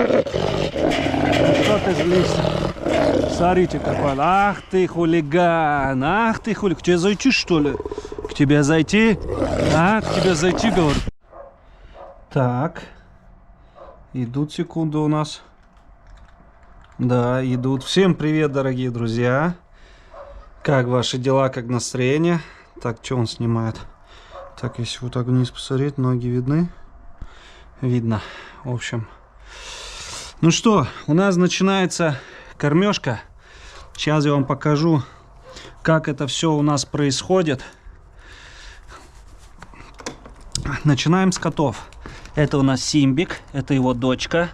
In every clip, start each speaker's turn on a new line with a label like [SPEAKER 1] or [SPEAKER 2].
[SPEAKER 1] Что ты злишься? Смотрите какой. Ах ты хулиган. Ах ты хулиган. К тебе зайти, что ли? К тебе зайти? А, к тебе зайти, говорю. Так. Идут секунды у нас. Да, идут. Всем привет, дорогие друзья. Как ваши дела, как настроение? Так, что он снимает? Так, если вот так вниз посмотреть, ноги видны? Видно. В общем. Ну что, у нас начинается кормежка. Сейчас я вам покажу, как это все у нас происходит. Начинаем с котов. Это у нас Симбик, это его дочка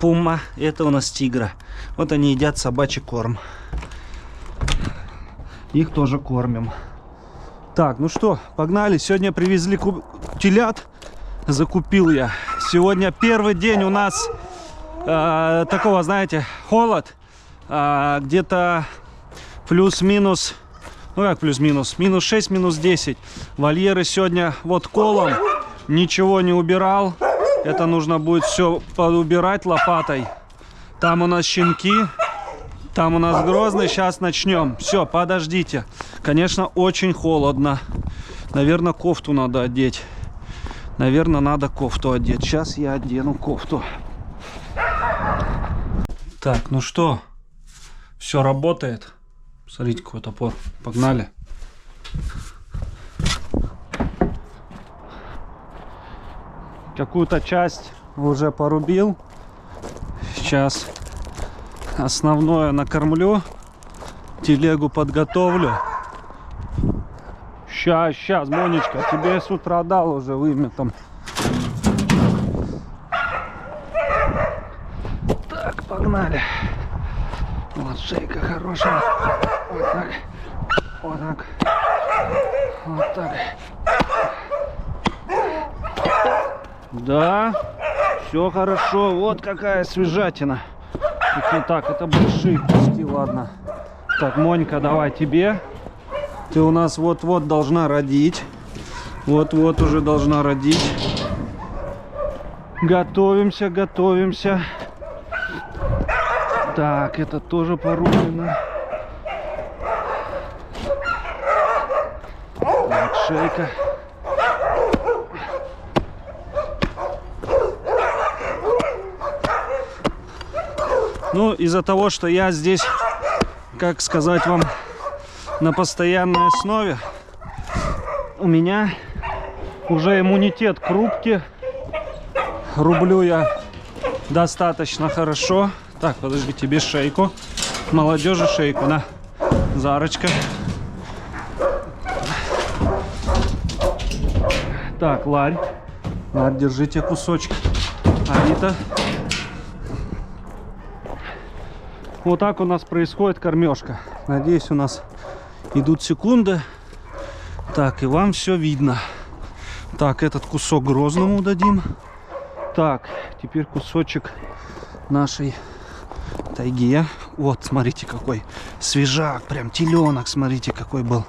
[SPEAKER 1] Пума, это у нас Тигра. Вот они едят собачий корм. Их тоже кормим. Так, ну что, погнали. Сегодня привезли телят. Закупил я. Сегодня первый день у нас такого, знаете, холод. Где-то плюс-минус, ну как плюс-минус, минус 6, минус 10. Вольеры сегодня вот колом. Ничего не убирал. Это нужно будет все подубирать лопатой. Там у нас щенки. Там у нас Грозный. Сейчас начнем. Все, подождите. Конечно, очень холодно. Наверное, кофту надо одеть. Наверное, надо кофту одеть. Сейчас я одену кофту. Так, ну что? Все работает. Смотрите, какой топор. Погнали. Какую-то часть уже порубил. Сейчас основное накормлю. Телегу подготовлю. Сейчас, Монечка, тебе с утра дал уже выметом. Так, погнали. Вот шейка хорошая. Вот так. Вот так. Вот так. Да, все хорошо. Вот какая свежатина. Так, это большие куски, ладно. Так, Монька, давай тебе. Ты у нас вот-вот должна родить. Вот-вот уже должна родить. Готовимся, готовимся. Так, это тоже порублено. Так, шейка. Ну, из-за того, что я здесь, как сказать вам, на постоянной основе, у меня уже иммунитет к рубке. Рублю я достаточно хорошо. Так, подожди, тебе шейку. Молодежи шейку, на. Зарочка. Так, Ларь. Ларь, держите кусочек. Анита. Вот так у нас происходит кормежка. Надеюсь, у нас идут секунды. Так, и вам все видно. Так, этот кусок Грозному дадим. Так, теперь кусочек нашей тайге. Вот, смотрите, какой свежак. Прям теленок, смотрите, какой был.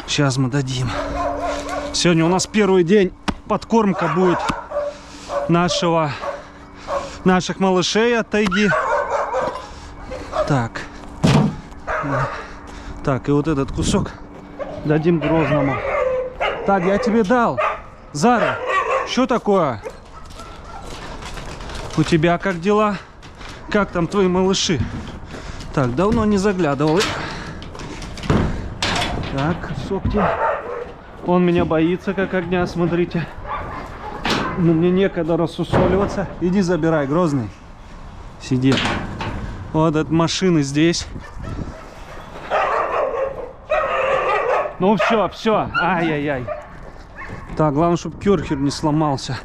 [SPEAKER 1] Сейчас мы дадим. Сегодня у нас первый день. Подкормка будет наших малышей от тайги. Так. Так, и вот этот кусок дадим Грозному. Так, я тебе дал. Зара, что такое? У тебя как дела? Как там твои малыши? Так, давно не заглядывал. Так, сокти. Он меня боится, как огня, смотрите. Но мне некогда рассусоливаться. Иди забирай, Грозный. Сиди. Вот от машины здесь. Ну все. Ай-яй-яй. Так, главное, чтобы керхер не сломался.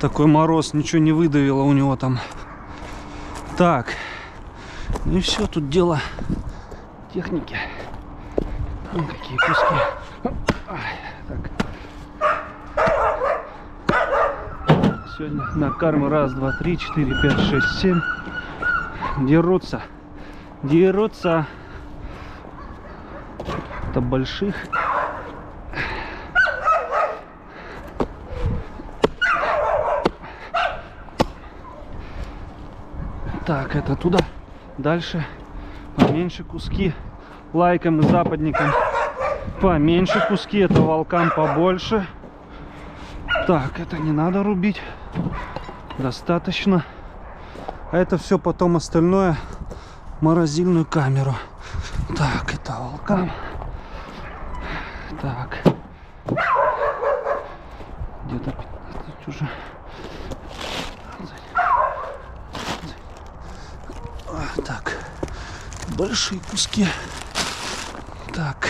[SPEAKER 1] Такой мороз, ничего не выдавило у него там. Так. Ну и все, тут дело техники. Вон какие куски. Так. Сегодня на карму 1, 2, 3, 4, 5, 6, 7. Дерутся. Это больших. Так, это туда. Дальше поменьше куски. Лайкам и западникам поменьше куски. Это волкам побольше. Так, это не надо рубить. Достаточно. А это все потом остальное в морозильную камеру. Так, это волкам. Так. Где-то 15 уже. Так. Большие куски. Так.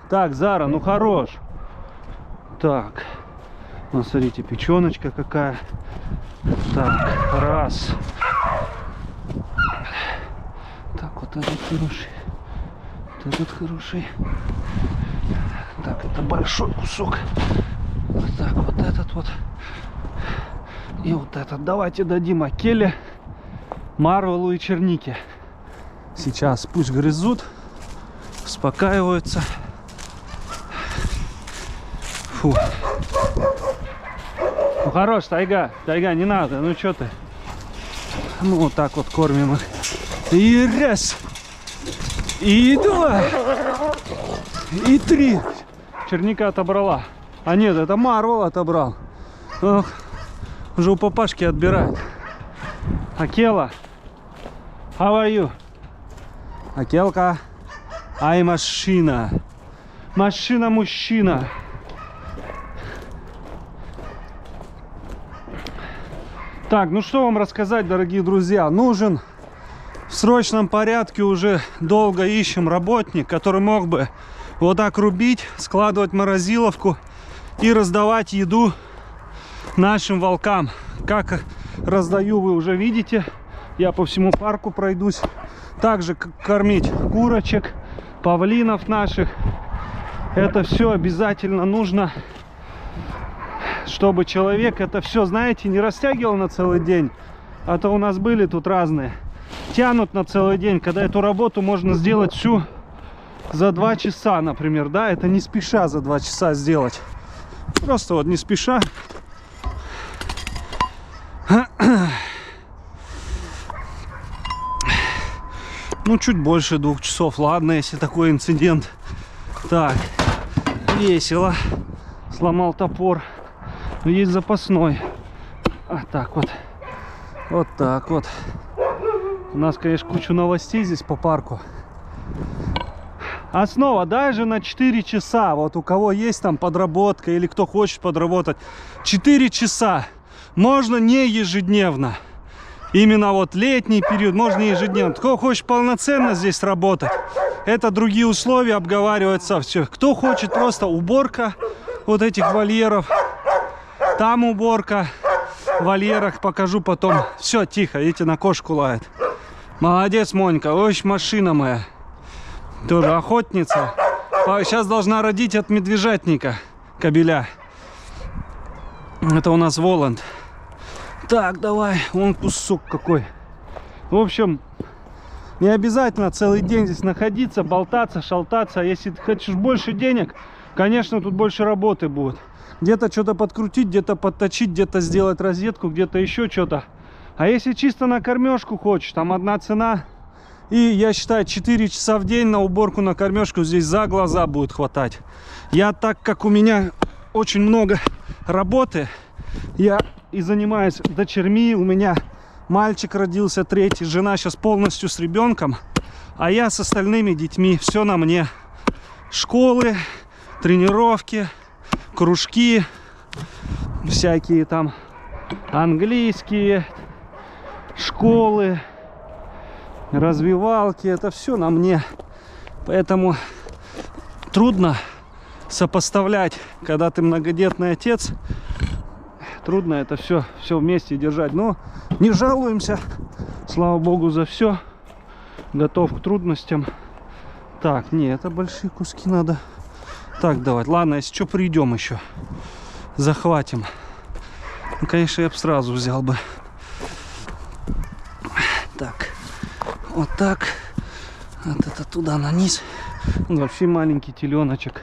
[SPEAKER 1] Так, Зара, ну хорош. Так. Ну, смотрите, печеночка какая. Так, раз. Так, вот этот хороший. Вот этот хороший. Так, это большой кусок. Вот так, вот этот вот. И вот этот. Давайте дадим Акеле, Марвелу и Чернике. Сейчас пусть грызут, успокаиваются. Фу. Ну хорош, Тайга. Тайга, не надо. Ну что ты? Ну вот так вот кормим их. И раз. И два. И три. Черника отобрала. А нет, это Марвел отобрал. Ох, уже у папашки отбирает. Акела, how are you? Акелка, ай машина. Машина-мужчина. Так, ну что вам рассказать, дорогие друзья. Нужен в срочном порядке, уже долго ищем работник, который мог бы вот так рубить, складывать в морозиловку и раздавать еду нашим волкам. Как раздаю, вы уже видите. Я по всему парку пройдусь. Также кормить курочек, павлинов наших. Это все обязательно нужно, чтобы человек это все, знаете, не растягивал на целый день. А то у нас были тут разные. Тянут на целый день, когда эту работу можно сделать всю за 2 часа, например. Да, это не спеша за 2 часа сделать. Просто вот не спеша. Ну, чуть больше 2 часов. Ладно, если такой инцидент. Так, весело. Сломал топор. Но есть запасной. А так вот. Вот так вот. У нас, конечно, куча новостей здесь по парку. Основа даже на 4 часа. Вот у кого есть там подработка или кто хочет подработать. 4 часа. Можно не ежедневно. Именно вот летний период можно ежедневно. Кто хочет полноценно здесь работать, это другие условия обговариваются. Все. Кто хочет просто уборка вот этих вольеров, там уборка в вольерах, покажу потом. Все, тихо, видите, на кошку лает. Молодец, Монька, ой, машина моя. Тоже охотница. Сейчас должна родить от медвежатника кобеля. Это у нас Воланд. Так, давай, вон кусок какой. В общем, не обязательно целый день здесь находиться, болтаться, шалтаться. Если ты хочешь больше денег, конечно, тут больше работы будет. Где-то что-то подкрутить, где-то подточить, где-то сделать розетку, где-то еще что-то. А если чисто на кормежку хочешь, там одна цена. И я считаю, 4 часа в день на уборку, на кормежку здесь за глаза будет хватать. Я, так как у меня очень много работы, я и занимаюсь дочерьми. У меня мальчик родился 3-й, жена сейчас полностью с ребенком, а я с остальными детьми. Все на мне. Школы, тренировки, кружки, всякие там английские, школы, развивалки. Это все на мне. Поэтому трудно сопоставлять, когда ты многодетный отец. Трудно это все вместе держать. Но не жалуемся. Слава богу за все. Готов к трудностям. Так, не, это большие куски надо. Так, давать. Ладно, если что, придем еще. Захватим. Ну, конечно, я бы сразу взял бы. Так. Вот так. Вот это туда на низ. Вообще маленький теленочек.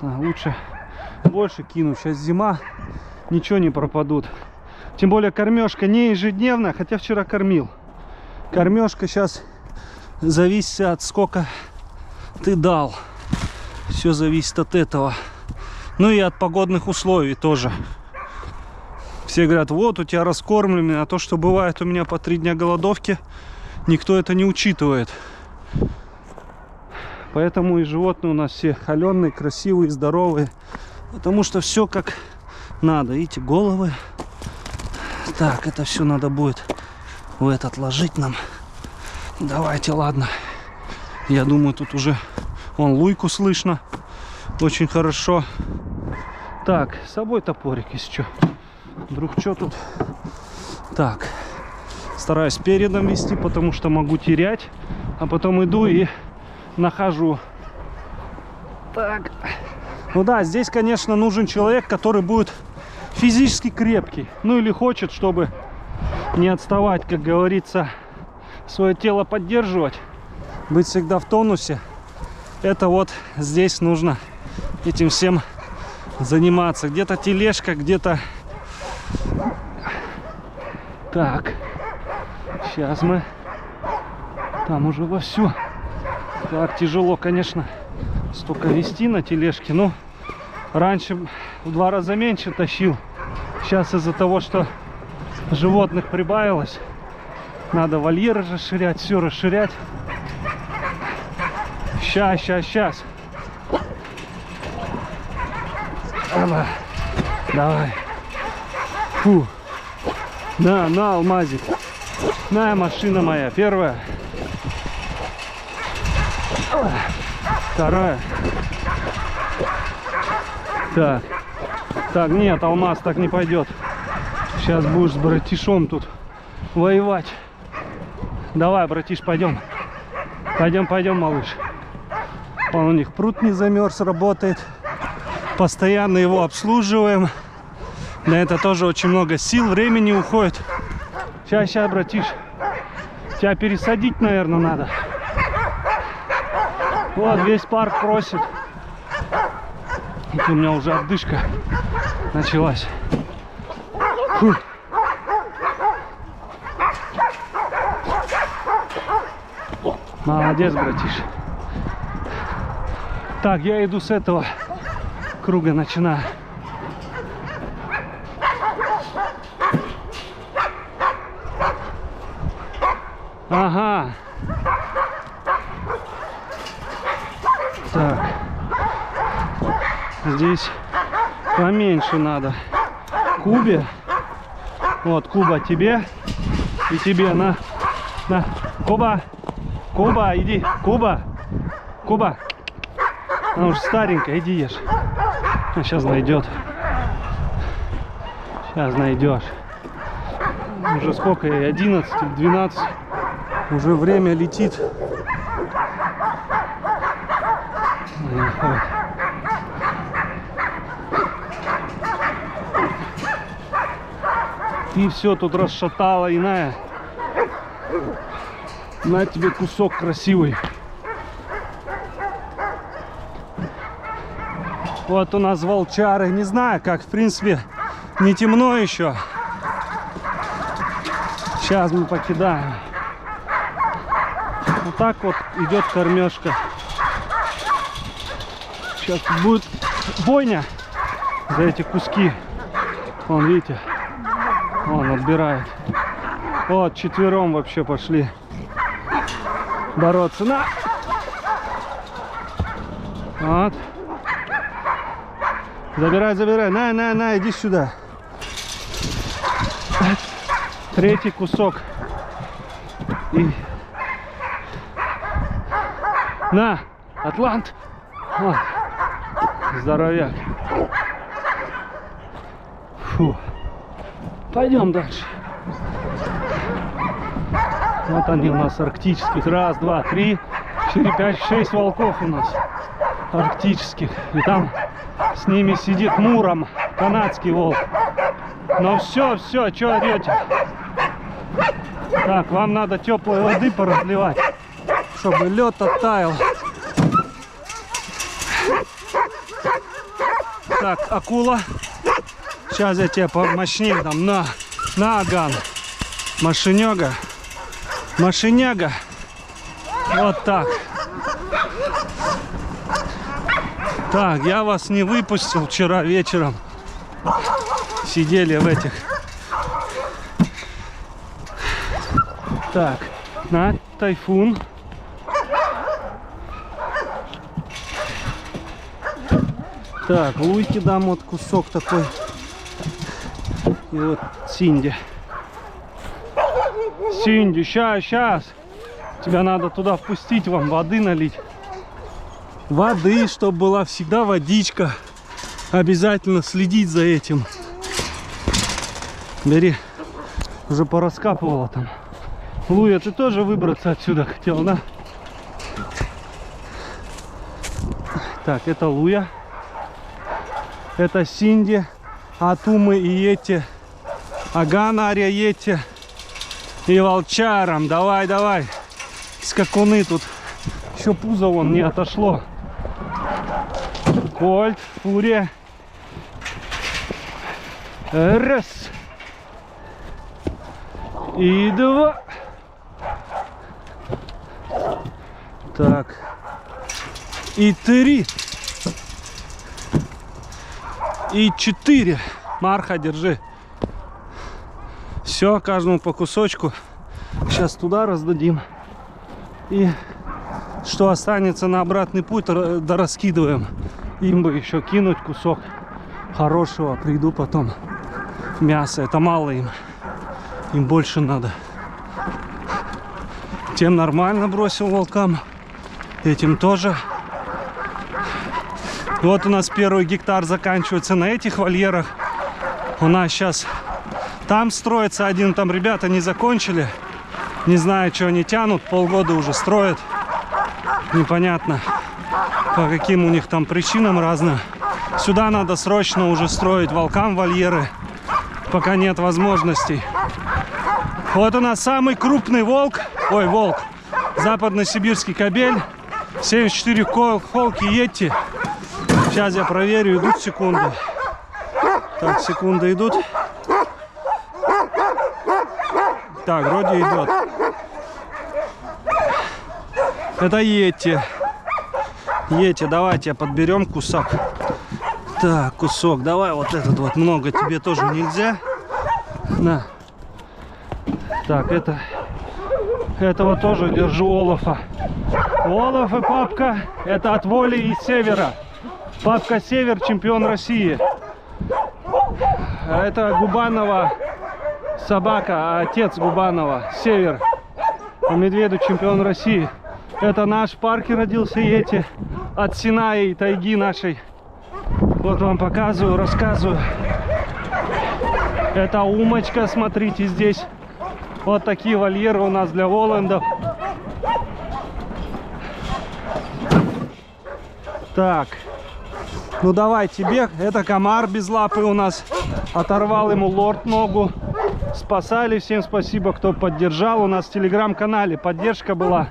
[SPEAKER 1] Лучше больше кину. Сейчас зима. ничего не пропадут. Тем более кормежка не ежедневная, хотя вчера кормил. Кормежка сейчас зависит от сколько ты дал. Все зависит от этого. Ну и от погодных условий тоже. Все говорят, вот у тебя раскормленный, а то, что бывает у меня по 3 дня голодовки, никто это не учитывает. Поэтому и животные у нас все холеные, красивые, здоровые. Потому что все как надо. Видите, головы. Так, это все надо будет в этот ложить нам. Давайте, ладно. Я думаю, тут уже вон луйку слышно. Очень хорошо. Так, с собой топорик, если что. Вдруг что тут. Так. Стараюсь передом вести, потому что могу терять. А потом иду и нахожу. Так. Ну да, здесь, конечно, нужен человек, который будет физически крепкий. Ну или хочет, чтобы не отставать, как говорится, свое тело поддерживать. Быть всегда в тонусе. Это вот здесь нужно этим всем заниматься. Где-то тележка, где-то... Так. Сейчас мы... Там уже вовсю. Так, тяжело, конечно, столько вести на тележке. Но раньше в 2 раза меньше тащил. Сейчас из-за того, что животных прибавилось, надо вольеры расширять, все расширять. Сейчас. Давай. Фу. На, алмазик. На, машина моя, первая. Вторая. Так, нет, алмаз так не пойдет. Сейчас будешь с братишом тут воевать. Давай, братиш, пойдем. Пойдем, малыш. Он у них пруд не замерз, работает. Постоянно его обслуживаем. На это тоже очень много сил, времени уходит. Сейчас, братиш. Тебя пересадить, наверное, надо. Вот, весь парк просит. Это у меня уже отдышка началась. Фу. Молодец, братиш. Так, я иду с этого круга, начинаю. Ага. Так. Здесь поменьше надо. Кубе. Вот, Куба тебе. И тебе, на. Куба. Иди. Куба. Она уже старенькая, иди ешь. Сейчас найдет. Сейчас найдешь. Уже сколько ей? 11 или 12. Уже время летит. И все тут расшатала, иная. На тебе кусок красивый. Вот у нас волчары. Не знаю, как, в принципе, не темно еще. Сейчас мы покидаем. Вот так вот идет кормежка. Сейчас будет бойня за эти куски. Вон, видите, он отбирает. Вот, 4 вообще пошли бороться. На! Вот. Забирай. На, иди сюда. 3 кусок. И... На, Атлант. Вот. Здоровяк. Фу. Пойдем дальше. Вот они у нас арктических. 1, 2, 3, 4, 5, 6 волков у нас арктических. И там с ними сидит Муром, канадский волк. Но все, что орете? Так, вам надо теплой воды поразливать, чтобы лед оттаял. Так, акула. Сейчас я тебе помощнее дам. На, Аган. Машинега. Машиняга. Вот так. Так, я вас не выпустил вчера вечером. Сидели в этих. Так, на, Тайфун. Так, Луйке дам вот кусок такой. И вот Синди. Синди, сейчас. Тебя надо туда впустить, вам воды налить. Воды, чтобы была всегда водичка. Обязательно следить за этим. Бери. Уже пораскапывала там. Луя, ты тоже выбраться отсюда хотел, да? Так, это Луя. Это Синди. Атумы и Йети. Аган, Ария, Йети. И волчаром. Давай, давай. Скакуны тут. Еще пузо вон не отошло. Кольт, Фурия. Раз. И два. Так. И три. И 4. Марха, держи. Все, каждому по кусочку. Сейчас туда раздадим. И что останется на обратный путь, дораскидываем. Им бы еще кинуть кусок хорошего. Приду потом. Мясо. Это мало им. Им больше надо. Тем нормально бросил волкам. Этим тоже. Вот у нас первый гектар заканчивается на этих вольерах. У нас сейчас там строится один, там ребята не закончили. Не знаю, что они тянут, полгода уже строят. Непонятно, по каким у них там причинам разным. Сюда надо срочно уже строить волкам вольеры, пока нет возможностей. Вот у нас самый крупный волк, западно-сибирский кобель. 74 холки Йети. Сейчас я проверю, идут секунды. Так, секунды идут. Так, вроде идет. Это Йети. Йети, давайте подберем кусок. Так, кусок, давай вот этот вот. Много тебе тоже нельзя. На. Так, этого тоже держу Олафа. Олаф и папка, это от Воли и Севера. Папка Север, чемпион России. Это Губанова собака, а отец Губанова Север. По медведу чемпион России. Это наш в парке родился Йети. От Синая и тайги нашей. Вот вам показываю, рассказываю. Это Умочка, смотрите здесь. Вот такие вольеры у нас для воландов. Так. Ну давай тебе. Это комар без лапы у нас. Оторвал ему лорд ногу. Спасали. Всем спасибо, кто поддержал. У нас в телеграм-канале поддержка была.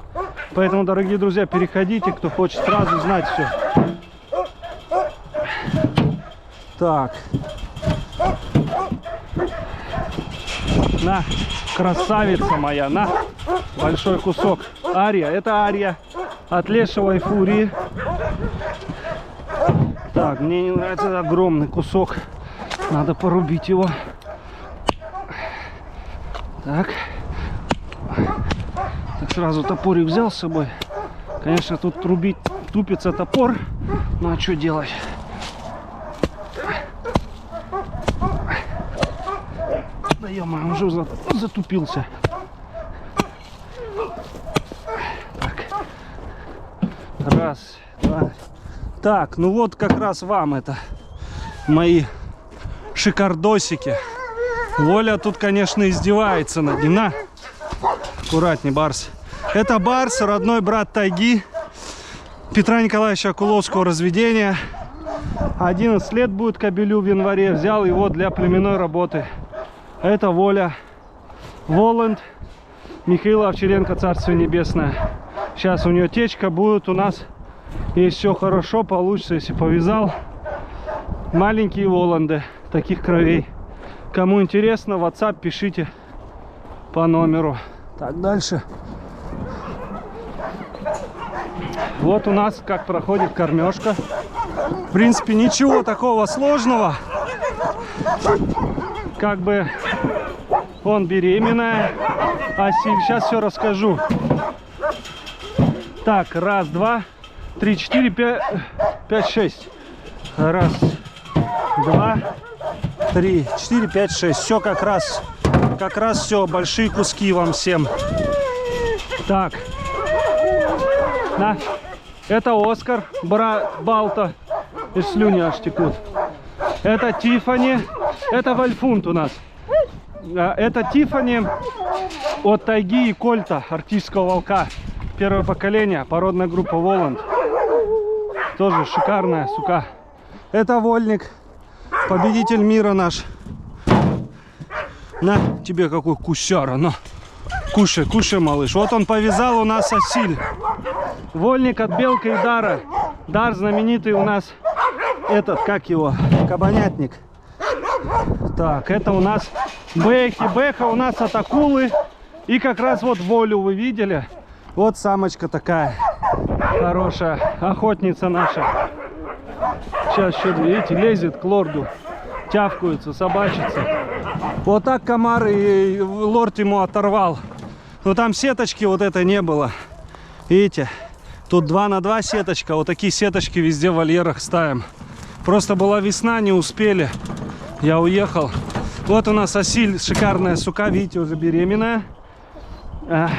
[SPEAKER 1] Поэтому, дорогие друзья, переходите, кто хочет сразу знать все. Так. На, красавица моя, на. Большой кусок. Ария, это Ария. От Лешего Фурии. Так, мне не нравится этот огромный кусок. Надо порубить его. Так. Так, сразу топорик взял с собой. Конечно, тут рубить тупится топор. Ну а что делать? Да ё-моё, уже затупился. Так. Раз, два. Так, ну вот как раз вам это мои шикардосики. Воля тут, конечно, издевается над ним. На, аккуратней, Барс. Это Барс, родной брат тайги Петра Николаевича Окуловского разведения. 11 лет будет кобелю в январе. Взял его для племенной работы. Это Воля. Воланд. Михаила Овчаренко, Царство Небесное. Сейчас у нее течка будет у нас. Если все хорошо получится, если повязал. Маленькие Воланды. таких кровей. Кому интересно, в WhatsApp пишите по номеру. Так, дальше. Вот у нас как проходит кормежка. В принципе, ничего такого сложного. Как бы он беременная. Асиль, сейчас все расскажу. Так, раз, два, три, четыре, пять, шесть. Раз, два, три, четыре, пять, шесть. Все как раз все, большие куски вам всем. Так, на. Это Оскар, брат Балта, и слюни аж текут. Это Тиффани, это Вольфунт у нас. Это Тиффани от Тайги и Кольта, арктического волка. Первое поколение, породная группа Воланд. Тоже шикарная сука. Это Вольник, победитель мира наш. На тебе какой кусяра, на. Кушай, кушай, малыш. Вот он повязал у нас Асиль. Вольник от Белка и Дара. Дар знаменитый у нас этот, как его, кабанятник. Так, это у нас Бэхи. Бэха у нас от акулы. И как раз вот Волю вы видели. Вот самочка такая хорошая, охотница наша. Сейчас еще, видите, лезет к лорду. Тявкаются, собачится. Вот так комар и лорд ему оторвал. Но там сеточки вот этой не было. Видите, тут 2 на 2 сеточка. Вот такие сеточки везде в вольерах ставим. Просто была весна, не успели. Я уехал. Вот у нас Асиль, шикарная сука. Видите, уже беременная.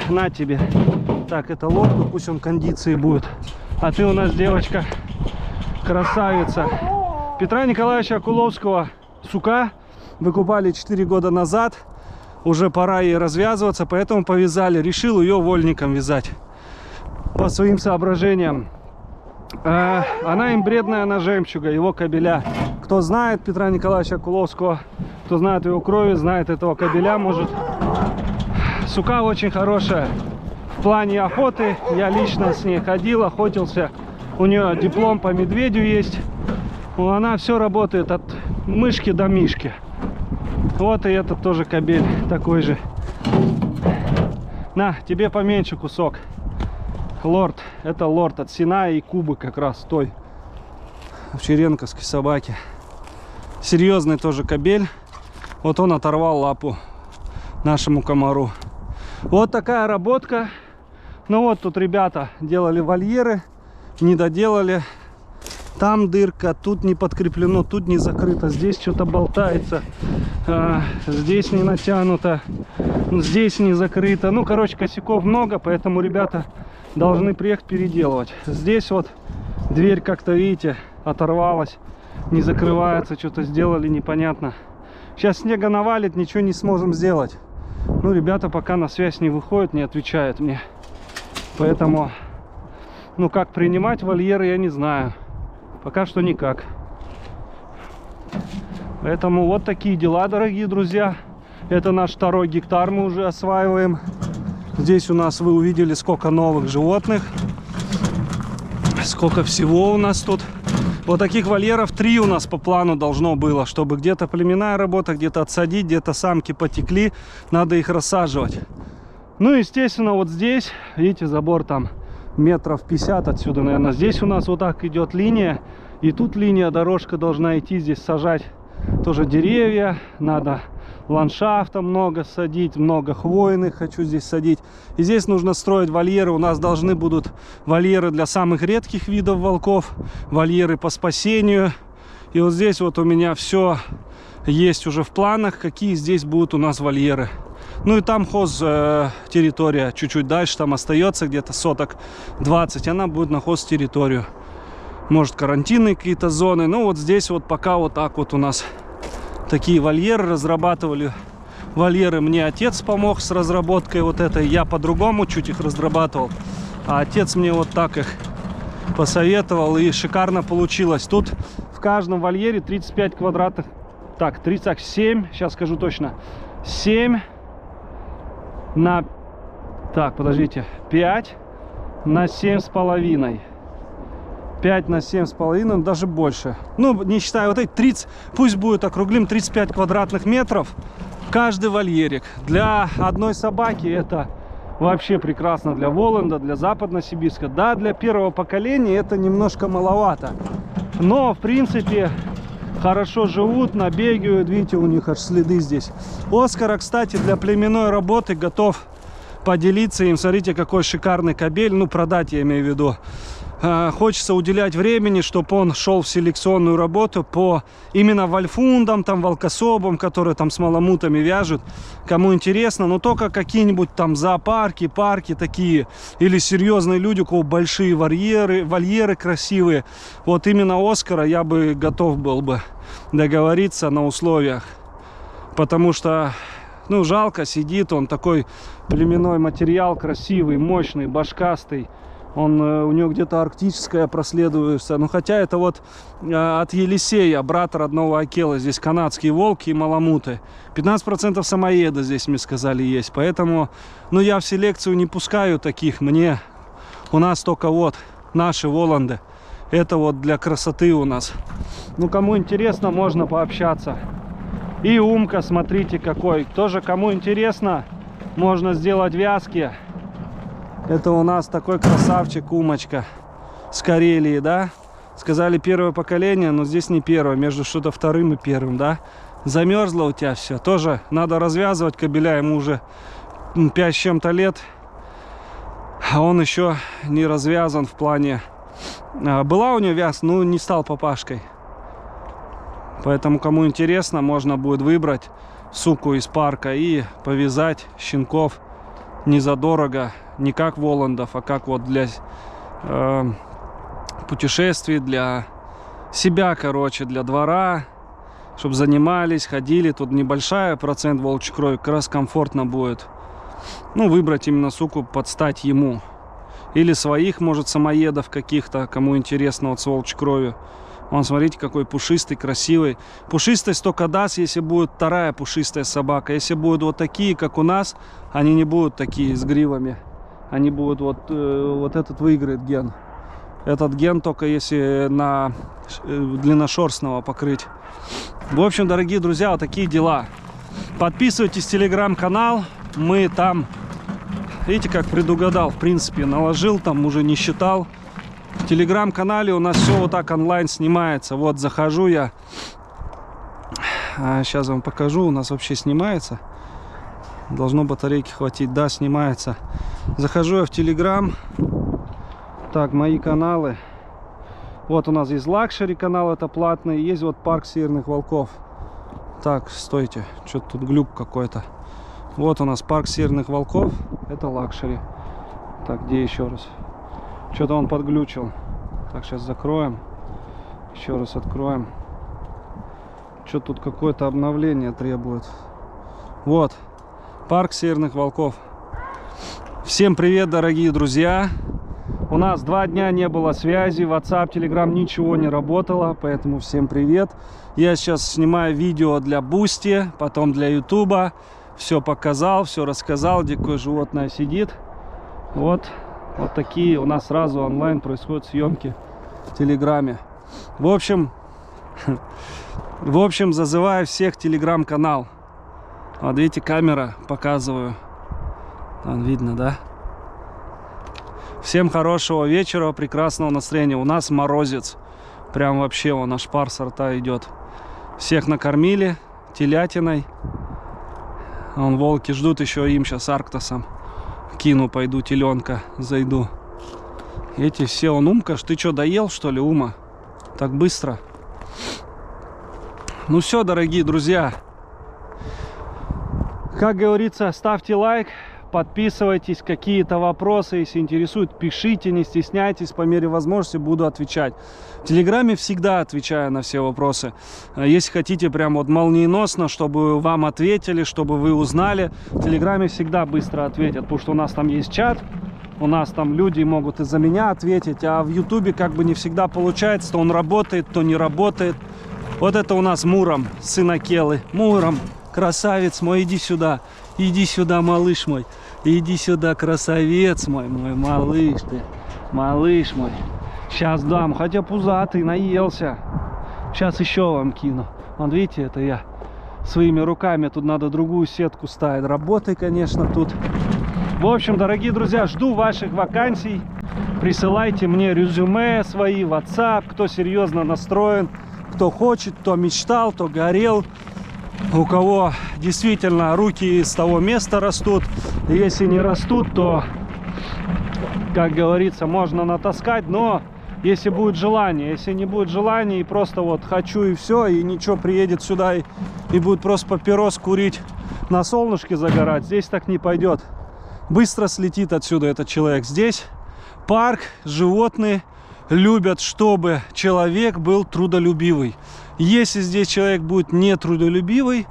[SPEAKER 1] На тебе. Так, это лорду, пусть он кондиции будет. А ты у нас девочка красавица. Петра Николаевича Окуловского сука выкупали 4 года назад. Уже пора ей развязываться, поэтому повязали. Решил ее вольником вязать. По своим соображениям. Она им бредная, она жемчуга, его кобеля. Кто знает Петра Николаевича Окуловского, кто знает его крови, знает этого кобеля, может. Сука очень хорошая. В плане охоты я лично с ней ходил, охотился. У нее диплом по медведю есть. Она все работает от мышки до мишки. Вот и этот тоже кобель такой же. На, тебе поменьше кусок. Лорд, это лорд от Синая и Кубы как раз той овчаренковской собаки. Серьезный тоже кобель. Вот он оторвал лапу нашему комару. Вот такая работка. Ну вот тут ребята делали вольеры, не доделали. Там дырка, тут не подкреплено, тут не закрыто, здесь что-то болтается, здесь не натянуто, здесь не закрыто. Ну, короче, косяков много, поэтому ребята должны приехать переделывать. Здесь вот дверь как-то, видите, оторвалась, не закрывается, что-то сделали непонятно. Сейчас снега навалит, ничего не сможем сделать. Ну, ребята пока на связь не выходят, не отвечают мне. Поэтому, ну, как принимать вольеры, я не знаю. Пока что никак. Поэтому вот такие дела, дорогие друзья. Это наш 2-й гектар мы уже осваиваем. Здесь у нас вы увидели, сколько новых животных. Сколько всего у нас тут. Вот таких вольеров 3 у нас по плану должно было. Чтобы где-то племенная работа, где-то отсадить, где-то самки потекли. Надо их рассаживать. Ну, естественно, вот здесь, видите, забор там метров 50 отсюда, наверное. Здесь у нас вот так идет линия. И тут линия, дорожка должна идти. Здесь сажать тоже деревья. Надо ландшафта много садить. Много хвойных хочу здесь садить. И здесь нужно строить вольеры. У нас должны будут вольеры для самых редких видов волков. Вольеры по спасению. И вот здесь вот у меня все есть уже в планах, какие здесь будут у нас вольеры. Ну и там территория чуть-чуть дальше, там остается где-то соток 20, она будет на территорию. Может, карантинные какие-то зоны. Ну вот здесь вот пока вот так вот у нас такие вольеры разрабатывали. Вольеры мне отец помог с разработкой вот этой. Я по-другому чуть их разрабатывал. А отец мне вот так их посоветовал, и шикарно получилось. Тут в каждом вольере 35 квадратных. Так, 37, сейчас скажу точно. 7 на... Так, подождите. 5 на 7,5. 5 на 7,5, даже больше. Ну, не считая вот эти 30, пусть будет округлим, 35 квадратных метров каждый вольерик. Для одной собаки это вообще прекрасно. Для Воланда, для западно-сибирска. Да, для первого поколения это немножко маловато. Но, в принципе, хорошо живут, набегают. Видите, у них аж следы здесь. Оскара, кстати, для племенной работы готов поделиться им. Смотрите, какой шикарный кобель. Ну, продать я имею в виду. Хочется уделять времени, чтобы он шел в селекционную работу по именно вольфундам, там, волкособам, которые там с маламутами вяжут. Кому интересно, но только какие-нибудь там зоопарки, парки такие, или серьезные люди, у кого большие вольеры красивые. Вот именно Оскара я бы готов был бы договориться на условиях. Потому что, ну, жалко, сидит он, такой племенной материал, красивый, мощный, башкастый. Он, у него где-то арктическая проследуется. Ну, хотя это вот от Елисея, брата родного Акела. Здесь канадские волки и маламуты. 15% самоеда здесь, мне сказали, есть. Поэтому, ну, я в селекцию не пускаю таких. У нас только вот наши Воланды. Это вот для красоты у нас. Ну, кому интересно, можно пообщаться. И Умка, смотрите, какой. Тоже, кому интересно, можно сделать вязки. Это у нас такой красавчик Умочка с Карелии, да? Сказали первое поколение, но здесь не первое, между что-то вторым и первым, да? Замерзло у тебя все. Тоже надо развязывать кобеля, ему уже 5 с чем-то лет. А он еще не развязан в плане... Была у него вяз, но не стал папашкой. Поэтому, кому интересно, можно будет выбрать суку из парка и повязать щенков не задорого. Не как Воландов, а как вот для путешествий, для себя, короче, для двора, чтобы занимались, ходили. Тут небольшая процент волчьей крови, как раз комфортно будет. Ну, выбрать именно суку под стать ему. Или своих, может, самоедов каких-то, кому интересно, вот с волчьей кровью. Вон, смотрите, какой пушистый, красивый. Пушистость только даст, если будет вторая пушистая собака. Если будут вот такие, как у нас, они не будут такие с гривами. Они будут вот этот выиграет ген. Этот ген только если на длинношерстного покрыть. В общем, дорогие друзья, вот такие дела. Подписывайтесь в телеграм-канал. Мы там, видите, как предугадал, в принципе, наложил, там уже не считал. В телеграм-канале у нас все вот так онлайн снимается. Вот захожу я. Сейчас вам покажу. У нас вообще снимается. Должно батарейки хватить. Да, снимается. Захожу я в телеграм. Так, мои каналы. Вот у нас есть лакшери канал, это платный. Есть вот парк северных волков. Так, стойте. Что-то тут глюк какой-то. Вот у нас парк северных волков. Это лакшери. Так, где еще раз? Что-то он подглючил. Так, сейчас закроем. Еще раз откроем. Что тут какое-то обновление требует. Вот. Парк северных волков. Всем привет, дорогие друзья. У нас 2 дня не было связи. WhatsApp, Telegram, ничего не работало. Поэтому всем привет. Я сейчас снимаю видео для Boosty, потом для YouTube. Все показал, все рассказал, где какое животное сидит. Вот такие у нас сразу онлайн происходят съемки в Телеграме. В общем, зазываю всех в Телеграм-канал. Вот видите, камера, показываю. Там видно, да? Всем хорошего вечера, прекрасного настроения. У нас морозец. Прям вообще он аж пар со рта идет. Всех накормили телятиной. Вон волки ждут, еще им сейчас арктосом кину, пойду теленка зайду. Эти все, он Умкаш, ты что, доел что ли, Ума? Так быстро. Ну все, дорогие друзья. Как говорится, ставьте лайк, подписывайтесь, какие-то вопросы, если интересуют, пишите, не стесняйтесь, по мере возможности буду отвечать. В Телеграме всегда отвечаю на все вопросы. Если хотите прям вот молниеносно, чтобы вам ответили, чтобы вы узнали, в Телеграме всегда быстро ответят, потому что у нас там есть чат, у нас там люди могут из-за меня ответить, а в Ютубе как бы не всегда получается, то он работает, то не работает. Вот это у нас Муром, сын Акелы. Муром, красавец мой, иди сюда, малыш мой. Иди сюда, красавец мой, малыш ты, малыш мой. Сейчас дам, хотя пузатый, наелся. Сейчас еще вам кину. Вон, видите, это я своими руками. Тут надо другую сетку ставить. Работы, конечно, тут. В общем, дорогие друзья, жду ваших вакансий. Присылайте мне резюме свои, WhatsApp, кто серьезно настроен, кто хочет, кто мечтал, кто горел. У кого действительно руки с того места растут. Если не растут, то, как говорится, можно натаскать, но если будет желание. Если не будет желания и просто вот хочу и все, и ничего, приедет сюда и будет просто папирос курить, на солнышке загорать, здесь так не пойдет. Быстро слетит отсюда этот человек. Здесь парк, животные любят, чтобы человек был трудолюбивый. Если здесь человек будет не трудолюбивый,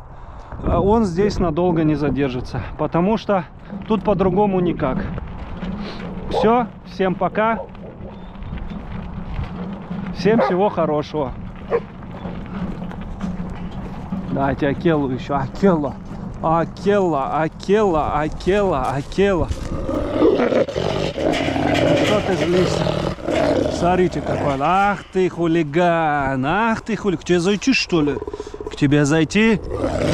[SPEAKER 1] он здесь надолго не задержится, потому что тут по-другому никак. Все, всем пока. Всем всего хорошего. Давайте Акелу еще. Акела. Акела, Акела, Акела, Акела. Что ты злишься? Смотрите какой. Ах ты хулиган. Ах ты хулиган. К тебе зайти, что ли? К тебе зайти?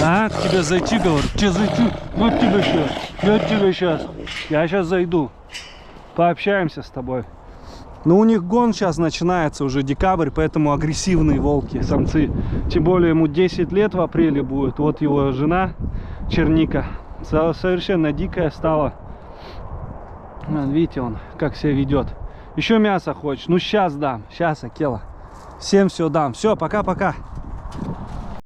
[SPEAKER 1] А? К тебе зайти, говорю. К тебе зайти. Вот тебе сейчас. Я тебе сейчас. Я сейчас зайду. Пообщаемся с тобой. Но у них гон сейчас начинается, уже декабрь, поэтому агрессивные волки, самцы. Тем более ему 10 лет в апреле будет. Вот его жена, Черника, совершенно дикая стала. Видите, он как себя ведет. Еще мясо хочет. Ну сейчас дам. Сейчас, Акела. Всем все дам. Все, пока-пока.